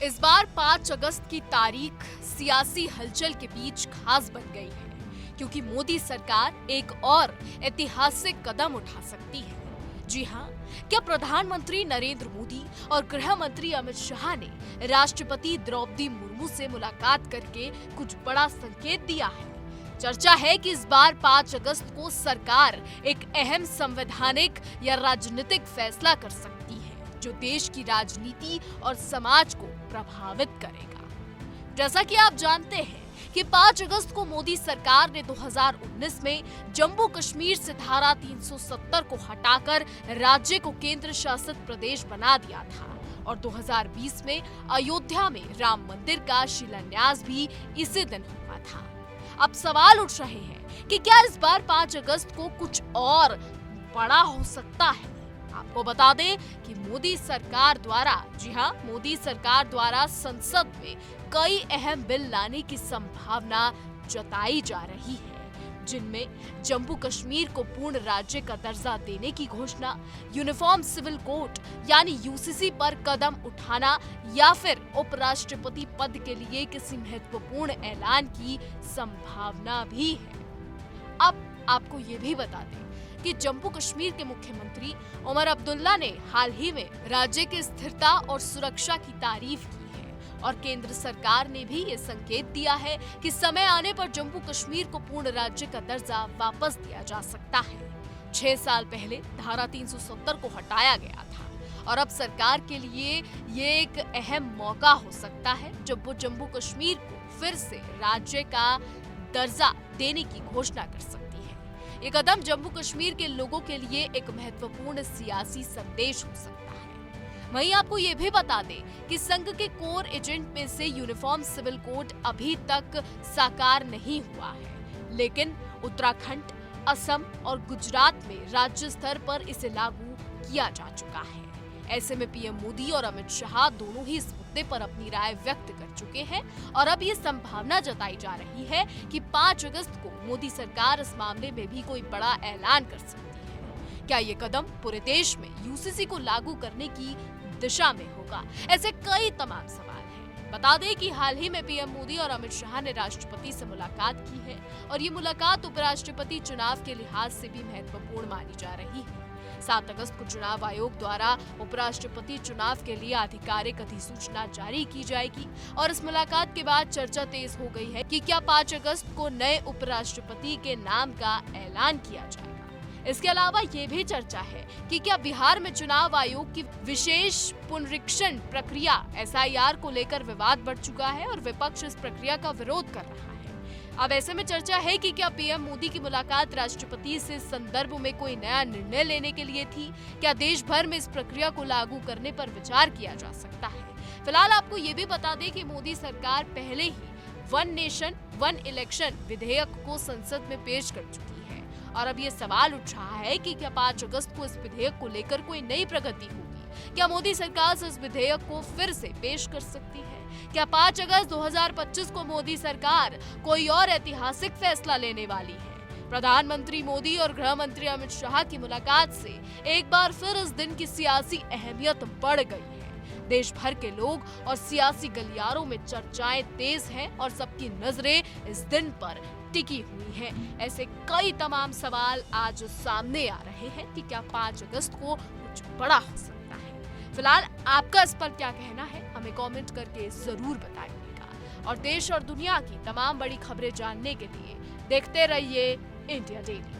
इस बार 5 अगस्त की तारीख सियासी हलचल के बीच खास बन गई है, क्योंकि मोदी सरकार एक और ऐतिहासिक कदम उठा सकती है। जी हाँ, क्या प्रधानमंत्री नरेंद्र मोदी और गृह मंत्री अमित शाह ने राष्ट्रपति द्रौपदी मुर्मू से मुलाकात करके कुछ बड़ा संकेत दिया है। चर्चा है कि इस बार 5 अगस्त को सरकार एक अहम संवैधानिक या राजनीतिक फैसला कर सकती है, जो देश की राजनीति और समाज को प्रभावित करेगा। जैसा कि आप जानते हैं कि 5 अगस्त को मोदी सरकार ने 2019 में जम्मू कश्मीर से धारा 370 को हटाकर राज्य को केंद्र शासित प्रदेश बना दिया था और 2020 में अयोध्या में राम मंदिर का शिलान्यास भी इसी दिन हुआ था। अब सवाल उठ रहे हैं कि क्या इस बार 5 अगस्त को कुछ और बड़ा हो सकता है। आपको बता दें कि मोदी सरकार द्वारा संसद में कई अहम बिल लाने की संभावना जताई जा रही है, जिनमें जम्मू कश्मीर को पूर्ण राज्य का दर्जा देने की घोषणा, यूनिफॉर्म सिविल कोड यानी यूसीसी पर कदम उठाना या फिर उपराष्ट्रपति पद के लिए किसी महत्वपूर्ण ऐलान की संभावना भी है। अब आपको ये भी बता दें कि जम्मू कश्मीर के मुख्यमंत्री उमर अब्दुल्ला ने हाल ही में राज्य की स्थिरता और सुरक्षा की तारीफ की है और केंद्र सरकार ने भी ये संकेत दिया है कि समय आने पर जम्मू कश्मीर को पूर्ण राज्य का दर्जा वापस दिया जा सकता है। 6 साल पहले धारा 370 को हटाया गया था और अब सरकार के लिए ये एक अहम मौका हो सकता है जब वो जम्मू कश्मीर को फिर से राज्य का दर्जा देने की घोषणा कर सकती है। ये कदम जम्मू कश्मीर के लोगों के लिए एक महत्वपूर्ण सियासी संदेश हो सकता है। वहीं आपको ये भी बता दें कि संघ के कोर एजेंट में से यूनिफॉर्म सिविल कोड अभी तक साकार नहीं हुआ है, लेकिन उत्तराखंड, असम और गुजरात में राज्य स्तर पर इसे लागू किया जा चुका है। ऐसे में पीएम मोदी और अमित शाह दोनों ही इस मुद्दे पर अपनी राय व्यक्त कर चुके हैं और अब ये संभावना जताई जा रही है कि 5 अगस्त को मोदी सरकार इस मामले में भी कोई बड़ा ऐलान कर सकती है। क्या ये कदम पूरे देश में यूसीसी को लागू करने की दिशा में होगा? ऐसे कई तमाम सवाल हैं। बता दें कि हाल ही में पीएम मोदी और अमित शाह ने राष्ट्रपति से मुलाकात की है और ये मुलाकात उपराष्ट्रपति चुनाव के लिहाज से भी महत्वपूर्ण मानी जा रही है। 7 अगस्त को चुनाव आयोग द्वारा उपराष्ट्रपति चुनाव के लिए आधिकारिक अधिसूचना जारी की जाएगी और इस मुलाकात के बाद चर्चा तेज हो गई है कि क्या 5 अगस्त को नए उपराष्ट्रपति के नाम का ऐलान किया जाएगा। इसके अलावा ये भी चर्चा है कि क्या बिहार में चुनाव आयोग की विशेष पुनरीक्षण प्रक्रिया SIR को लेकर विवाद बढ़ चुका है और विपक्ष इस प्रक्रिया का विरोध कर रहा है। अब ऐसे में चर्चा है कि क्या पीएम मोदी की मुलाकात राष्ट्रपति से संदर्भ में कोई नया निर्णय लेने के लिए थी? क्या देश भर में इस प्रक्रिया को लागू करने पर विचार किया जा सकता है? फिलहाल आपको ये भी बता दें कि मोदी सरकार पहले ही 1 नेशन 1 इलेक्शन विधेयक को संसद में पेश कर चुकी है और अब ये सवाल उठ रहा है कि क्या 5 अगस्त को इस विधेयक को लेकर कोई नई प्रगति होगी? क्या मोदी सरकार इस विधेयक को फिर से पेश कर सकती है? क्या 5 अगस्त 2025 को मोदी सरकार कोई और ऐतिहासिक फैसला लेने वाली है? प्रधानमंत्री मोदी और गृह मंत्री अमित शाह की मुलाकात से एक बार फिर इस दिन की सियासी अहमियत बढ़ गई है। देश भर के लोग और सियासी गलियारों में चर्चाएं तेज हैं और सबकी नजरें इस दिन पर टिकी हुई हैं। ऐसे कई तमाम सवाल आज सामने आ रहे हैं कि क्या 5 अगस्त को कुछ बड़ा हो सकता है। फिलहाल आपका इस पर क्या कहना है, हमें कमेंट करके जरूर बताइएगा और देश और दुनिया की तमाम बड़ी खबरें जानने के लिए देखते रहिए इंडिया डेली।